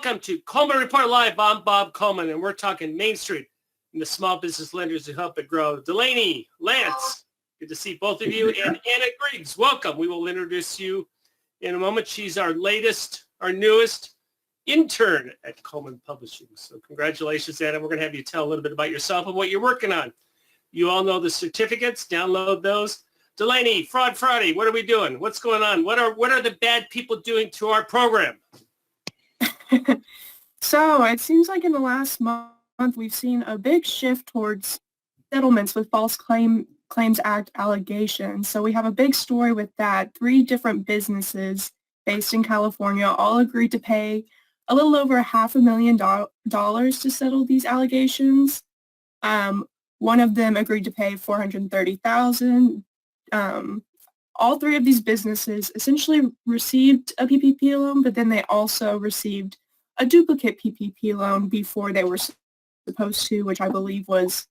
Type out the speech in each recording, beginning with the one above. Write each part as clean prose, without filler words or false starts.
Welcome to Coleman Report Live. I'm Bob Coleman, and we're talking Main Street and the small business lenders who help it grow. Delaney, Lance, good to see both of you. And Anna Griggs, welcome. We will introduce you in a moment. She's our newest intern at Coleman Publishing. So congratulations, Anna. We're going to have you tell a little bit about yourself and what you're working on. You all know the certificates. Download those. Delaney, Fraud Friday, what are we doing? What's going on? What are the bad people doing to our program? So it seems like in the last month we've seen a big shift towards settlements with False Claims Act allegations. So we have a big story with that. 3 different businesses based in California all agreed to pay a little over $500,000 to settle these allegations. One of them agreed to pay $430,000. All 3 of these businesses essentially received a PPP loan, but then they also received a duplicate PPP loan before they were supposed to, which I believe was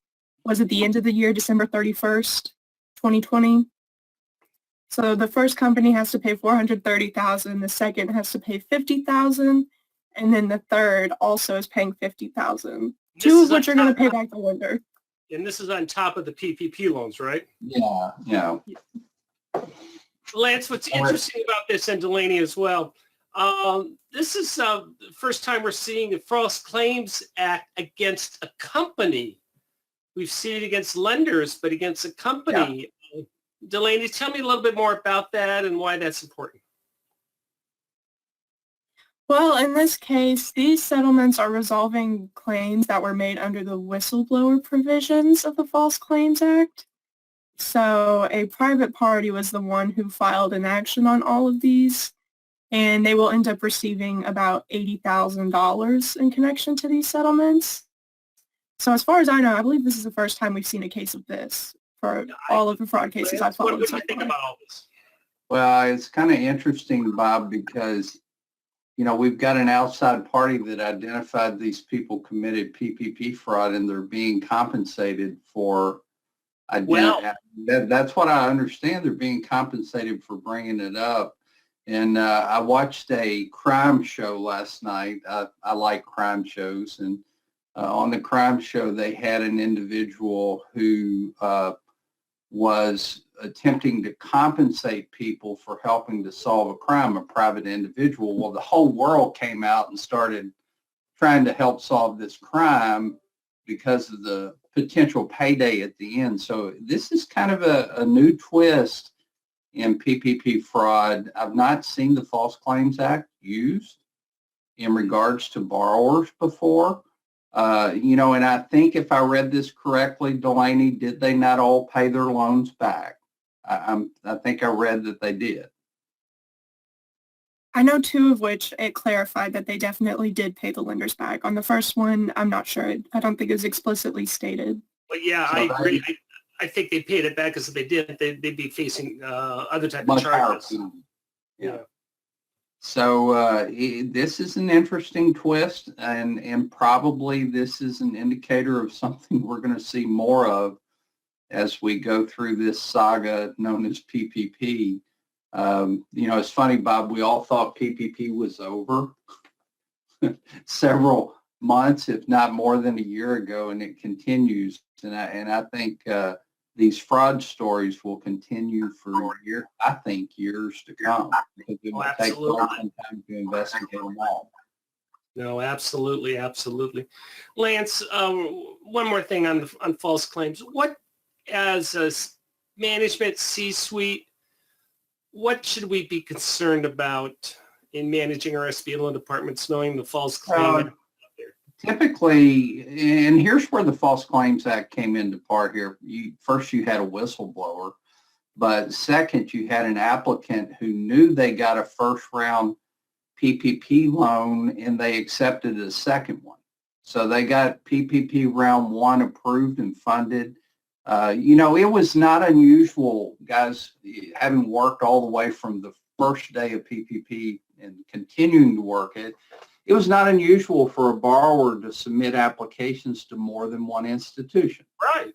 at the end of the year, December 31st, 2020. So the first company has to pay $430,000, the second has to pay $50,000, and then the third also is paying $50,000. 2 of which are going to pay back the lender. And this is on top of the PPP loans, right? Yeah. Lance, what's interesting about this, and Delaney as well, this is the first time we're seeing the False Claims Act against a company. We've seen it against lenders, but against a company. Yeah. Delaney, tell me a little bit more about that and why that's important. Well, in this case, these settlements are resolving claims that were made under the whistleblower provisions of the False Claims Act. So a private party was the one who filed an action on all of these, and they will end up receiving about $80,000 in connection to these settlements. So as far as I know, I believe this is the first time we've seen a case of this for all of the fraud cases I've followed. What do you think about all this? Well, it's kind of interesting, Bob, because we've got an outside party that identified these people committed PPP fraud, and they're being compensated for that's what I understand. They're being compensated for bringing it up. And I watched a crime show last night. I like crime shows. And on the crime show, they had an individual who was attempting to compensate people for helping to solve a crime, a private individual. Well, the whole world came out and started trying to help solve this crime because of the potential payday at the end. So this is kind of a new twist in PPP fraud. I've not seen the False Claims Act used in regards to borrowers before. And I think if I read this correctly, Delaney, did they not all pay their loans back? I think I read that they did. I know 2 of which it clarified that they definitely did pay the lenders back. On the first one, I'm not sure. I don't think it was explicitly stated. But yeah, so I agree. I think they paid it back because if they did, they'd be facing other type of charges. Yeah. So this is an interesting twist, and probably this is an indicator of something we're going to see more of as we go through this saga known as PPP. It's funny, Bob, we all thought PPP was over several months, if not more than a year ago, and it continues. And I think these fraud stories will continue for years to come, because it will take quite some time to investigate them all. No, absolutely. Lance, one more thing on false claims. What, as a management C-suite, what should we be concerned about in managing our SBA loan departments, knowing the false claim? Typically, and here's where the False Claims Act came into part here. First, you had a whistleblower, but second, you had an applicant who knew they got a first-round PPP loan and they accepted a second one. So they got PPP round 1 approved and funded. It was not unusual, guys, having worked all the way from the first day of PPP and continuing to work it. It was not unusual for a borrower to submit applications to more than one institution. Right.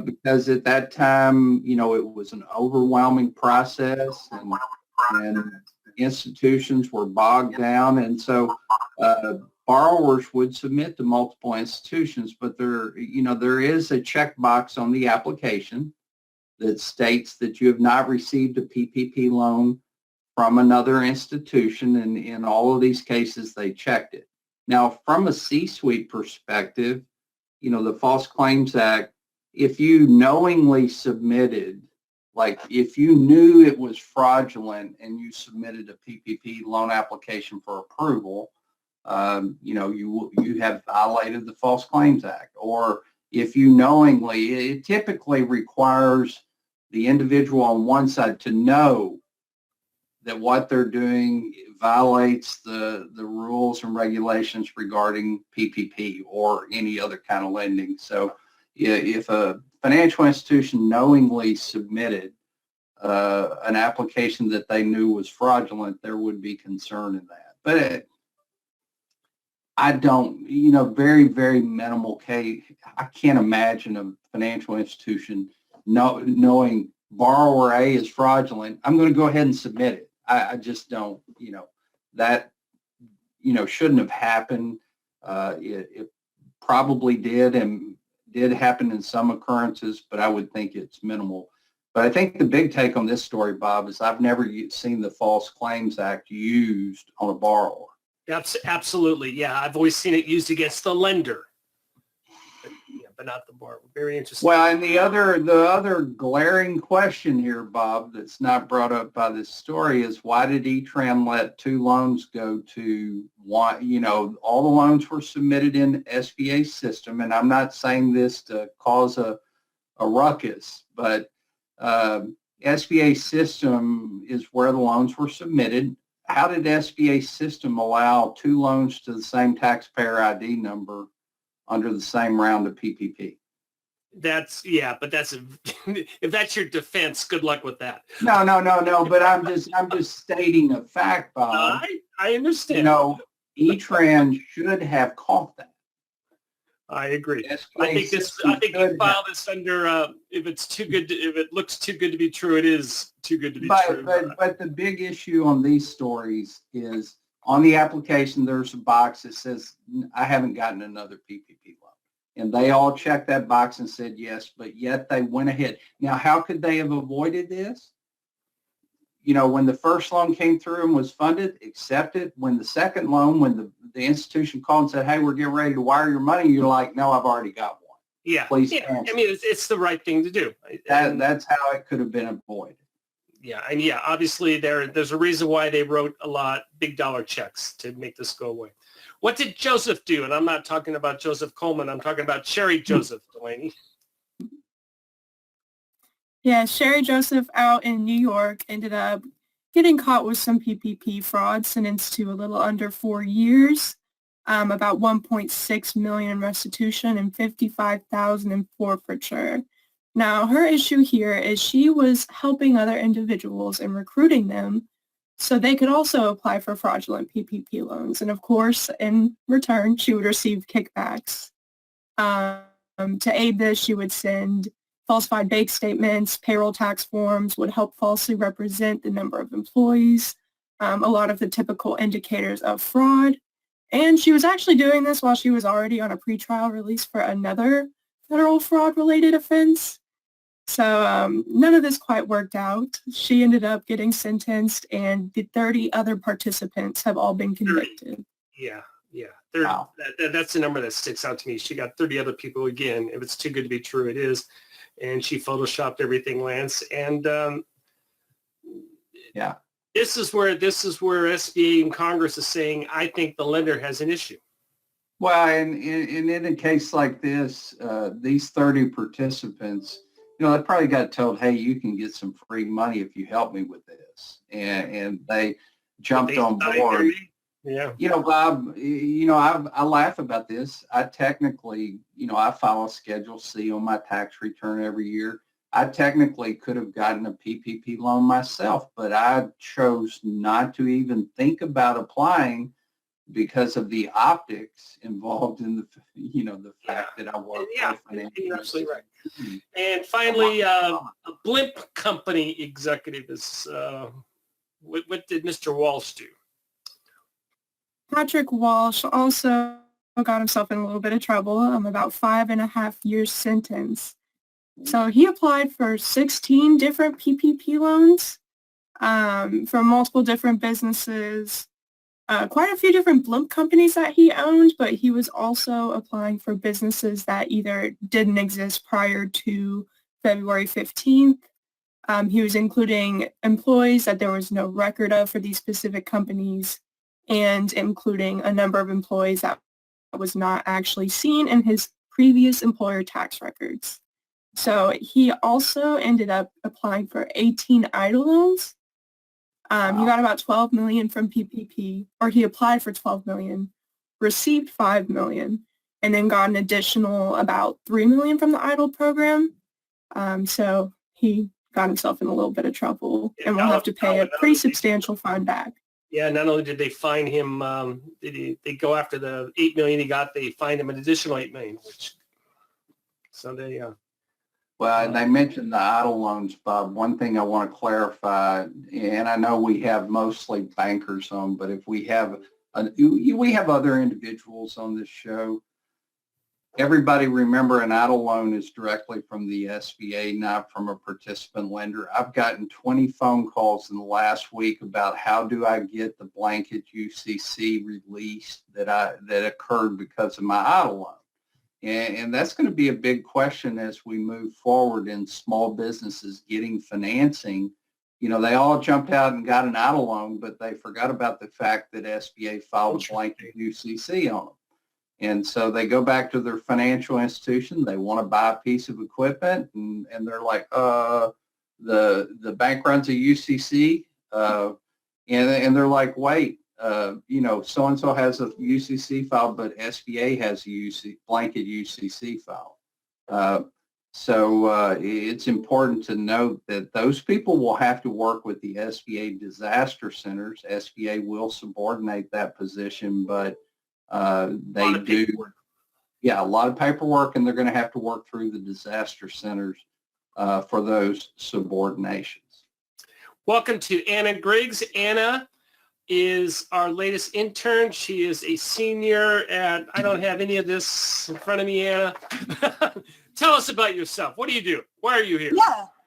Because at that time, it was an overwhelming process, and institutions were bogged down, and so borrowers would submit to multiple institutions. But there is a checkbox on the application that states that you have not received a PPP loan from another institution, and in all of these cases, they checked it. Now, from a C-suite perspective, the False Claims Act, if you knowingly submitted, like if you knew it was fraudulent and you submitted a PPP loan application for approval, you have violated the False Claims Act. Or if you knowingly, it typically requires the individual on one side to know that what they're doing violates the rules and regulations regarding PPP or any other kind of lending. So if a financial institution knowingly submitted an application that they knew was fraudulent, there would be concern in that. But I don't, very, very minimal case. I can't imagine a financial institution knowing borrower A is fraudulent. I'm going to go ahead and submit it. I just don't, that, shouldn't have happened. It probably did and did happen in some occurrences, but I would think it's minimal. But I think the big take on this story, Bob, is I've never seen the False Claims Act used on a borrower. Absolutely. Yeah. I've always seen it used against the lender, but not the borrower. Very interesting. Well, and the other glaring question here, Bob, that's not brought up by this story is why did E-Tran let two loans go to one? All the loans were submitted in SBA system, and I'm not saying this to cause a ruckus, but SBA system is where the loans were submitted. How did SBA system allow two loans to the same taxpayer ID number under the same round of PPP? But if that's your defense, good luck with that. No. But I'm just stating a fact, Bob. I understand. E-Tran should have caught that. I agree. I think you file this under if it looks too good to be true, it is too good to be true. But the big issue on these stories is on the application there's a box that says I haven't gotten another PPP loan. And they all checked that box and said yes, but yet they went ahead. Now, how could they have avoided this? When the first loan came through and was funded, accepted. When the second loan, when the institution called and said, hey, we're getting ready to wire your money, you're like, no, I've already got one. Yeah. Please cancel. I mean, it's the right thing to do. That's how it could have been avoided. Yeah. And obviously there's a reason why they wrote a lot big dollar checks to make this go away. What did Joseph do? And I'm not talking about Joseph Coleman. I'm talking about Sherry Joseph, Delaney. Yeah, Sherry Joseph out in New York ended up getting caught with some PPP fraud, sentenced to a little under 4 years, about $1.6 million in restitution and $55,000 in forfeiture. Now, her issue here is she was helping other individuals and recruiting them so they could also apply for fraudulent PPP loans. And of course, in return, she would receive kickbacks. To aid this, she would send falsified bank statements, payroll tax forms, would help falsely represent the number of employees, a lot of the typical indicators of fraud. And she was actually doing this while she was already on a pretrial release for another federal fraud-related offense. So none of this quite worked out. She ended up getting sentenced, and the 30 other participants have all been convicted. Yeah. Wow. That's the number that sticks out to me. She got 30 other people. Again, if it's too good to be true, it is. And she photoshopped everything, Lance. And this is where SBA and Congress is saying, I think the lender has an issue. Well, and in a case like this, these 30 participants, they probably got told, hey, you can get some free money if you help me with this. And they jumped on board. Yeah. Bob, I laugh about this. I technically, I file a Schedule C on my tax return every year. I technically could have gotten a PPP loan myself, but I chose not to even think about applying because of the optics involved in the fact that I work for financial. You're absolutely right. And finally, a blimp company executive is What did Mr. Walsh do? Patrick Walsh also got himself in a little bit of trouble, about 5.5 years sentence. So he applied for 16 different PPP loans from multiple different businesses, quite a few different blimp companies that he owned, but he was also applying for businesses that either didn't exist prior to February 15th. He was including employees that there was no record of for these specific companies, and including a number of employees that was not actually seen in his previous employer tax records. So he also ended up applying for 18 idle loans. He got about 12 million from PPP, or he applied for 12 million, received 5 million, and then got an additional about 3 million from the idle program. So he got himself in a little bit of trouble, and will have to pay a pretty substantial fine back. Yeah, not only did they fine him, they go after the 8 million he got, they fined him an additional 8 million. So they. Well, and they mentioned the idle loans, Bob. One thing I want to clarify, and I know we have mostly bankers on, but if we have other individuals on this show. Everybody remember, an idle loan is directly from the SBA, not from a participant lender. I've gotten 20 phone calls in the last week about how do I get the blanket UCC released that occurred because of my idle loan. And that's going to be a big question as we move forward in small businesses getting financing. You know, they all jumped out and got an idle loan, but they forgot about the fact that SBA filed a blanket UCC on them. And so they go back to their financial institution. They want to buy a piece of equipment, and they're like, the bank runs a UCC, and they're like, wait, so-and-so has a UCC file, but SBA has a blanket UCC file. So it's important to note that those people will have to work with the SBA disaster centers. SBA will subordinate that position, but they do. Yeah, a lot of paperwork, and they're going to have to work through the disaster centers for those subordinations. Welcome to Anna Griggs. Anna is our latest intern. She is a senior at, I don't have any of this in front of me, Anna. Tell us about yourself. What do you do? Why are you here?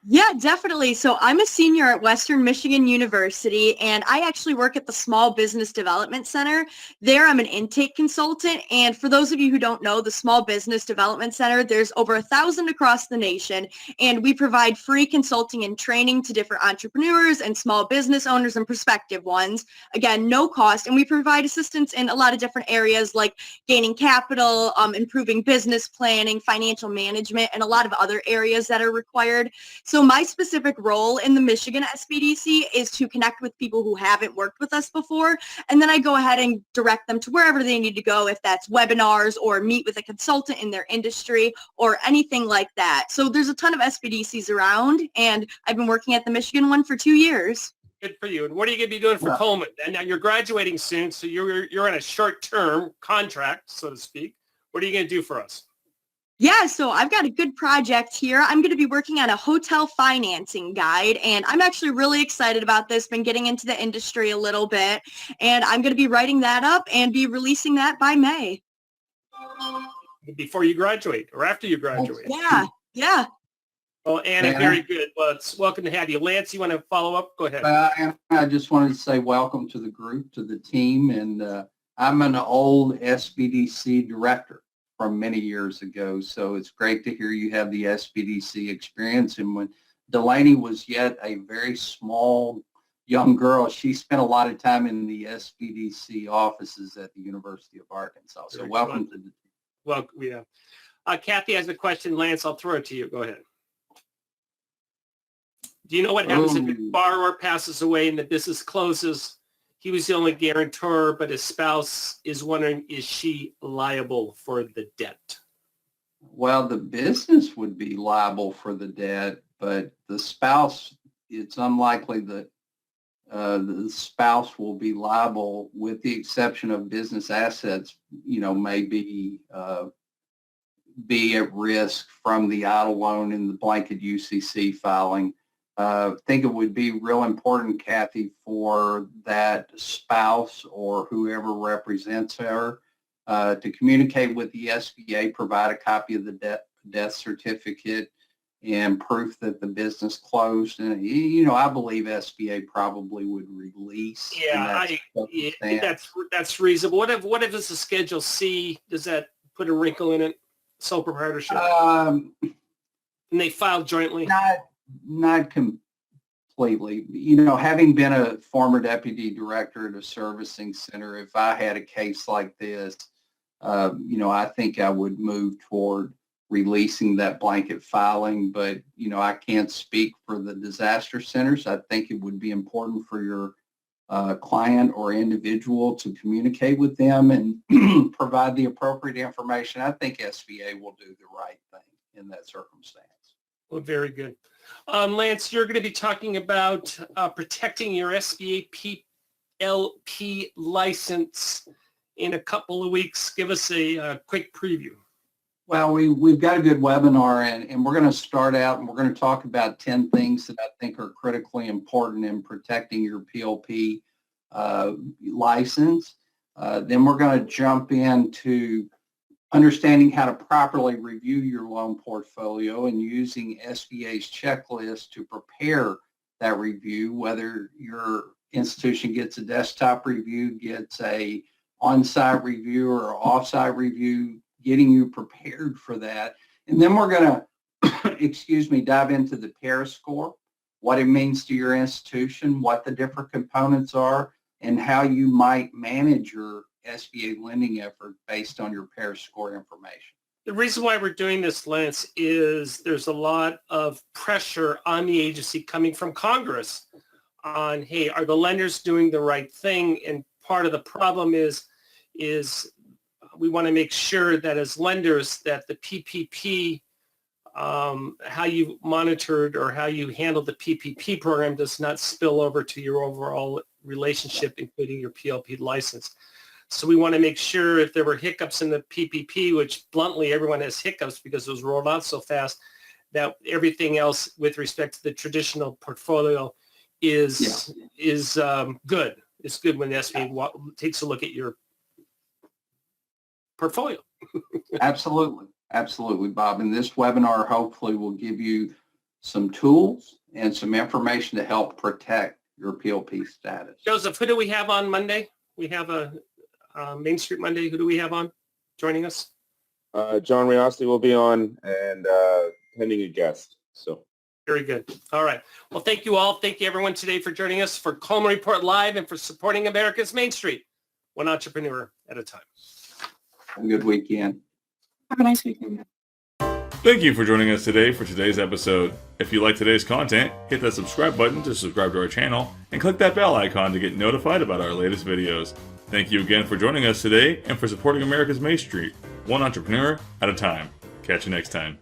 Yeah, definitely. So I'm a senior at Western Michigan University, and I actually work at the Small Business Development Center. There, I'm an intake consultant. And for those of you who don't know, the Small Business Development Center, there's over 1,000 across the nation, and we provide free consulting and training to different entrepreneurs and small business owners and prospective ones. Again, no cost, and we provide assistance in a lot of different areas like gaining capital, improving business planning, financial management, and a lot of other areas that are required. So my specific role in the Michigan SBDC is to connect with people who haven't worked with us before, and then I go ahead and direct them to wherever they need to go, if that's webinars or meet with a consultant in their industry or anything like that. So there's a ton of SBDCs around, and I've been working at the Michigan one for 2 years. Good for you. And what are you going to be doing for Coleman? And now you're graduating soon, so you're in a short-term contract, so to speak. What are you going to do for us? Yeah, so I've got a good project here. I'm going to be working on a hotel financing guide, and I'm actually really excited about this. Been getting into the industry a little bit, and I'm going to be writing that up and be releasing that by May. Before you graduate or after you graduate? Yeah. Well, Anna, very good. Well, it's welcome to have you. Lance, you want to follow up? Go ahead. And I just wanted to say welcome to the group, to the team, and I'm an old SBDC director from many years ago, so it's great to hear you have the SBDC experience. And when Delaney was yet a very small young girl, she spent a lot of time in the SBDC offices at the University of Arkansas. So welcome to the team. Well, yeah. Kathy has a question. Lance, I'll throw it to you. Go ahead. Do you know what happens if a borrower passes away and the business closes? He was the only guarantor, but his spouse is wondering, is she liable for the debt? Well, the business would be liable for the debt, but the spouse, it's unlikely that the spouse will be liable, with the exception of business assets, may be at risk from the idle loan and the blanket UCC filing. think it would be real important, Kathy, for that spouse or whoever represents her to communicate with the SBA, provide a copy of the death certificate and proof that the business closed. And, I believe SBA probably would release. Yeah, that's reasonable. What if it's a Schedule C? Does that put a wrinkle in it? Sole proprietorship? And they filed jointly? Not completely. Having been a former deputy director at a servicing center, if I had a case like this, I think I would move toward releasing that blanket filing, but, I can't speak for the disaster centers. I think it would be important for your client or individual to communicate with them and provide the appropriate information. I think SBA will do the right thing in that circumstance. Well, very good. Lance, you're going to be talking about protecting your SBA PLP license in a couple of weeks. Give us a quick preview. Well, we've got a good webinar, and we're going to start out and we're going to talk about 10 things that I think are critically important in protecting your PLP license. Then we're going to jump into understanding how to properly review your loan portfolio and using SBA's checklist to prepare that review, whether your institution gets a desktop review, gets a on-site review or off-site review, getting you prepared for that. And then we're going to, dive into the PARA score, what it means to your institution, what the different components are, and how you might manage your SBA lending effort based on your PARA score information. The reason why we're doing this, Lance, is there's a lot of pressure on the agency coming from Congress on, hey, are the lenders doing the right thing? And part of the problem is we want to make sure that as lenders that the PPP, how you monitored or how you handle the PPP program does not spill over to your overall relationship, including your PLP license. So we want to make sure if there were hiccups in the PPP, which bluntly everyone has hiccups because it was rolled out so fast, that everything else with respect to the traditional portfolio is good. It's good when the SBA takes a look at your portfolio. Absolutely, Bob. And this webinar hopefully will give you some tools and some information to help protect your PLP status. Joseph, who do we have on Monday? We have a Main Street Monday. Who do we have on joining us? John Riosty will be on and pending a guest. So very good. All right. Well, thank you all. Thank you everyone today for joining us for Coleman Report Live and for supporting America's Main Street, one entrepreneur at a time. Have a good weekend. Have a nice weekend. Thank you for joining us today for today's episode. If you like today's content, hit that subscribe button to subscribe to our channel and click that bell icon to get notified about our latest videos. Thank you again for joining us today and for supporting America's Main Street, one entrepreneur at a time. Catch you next time.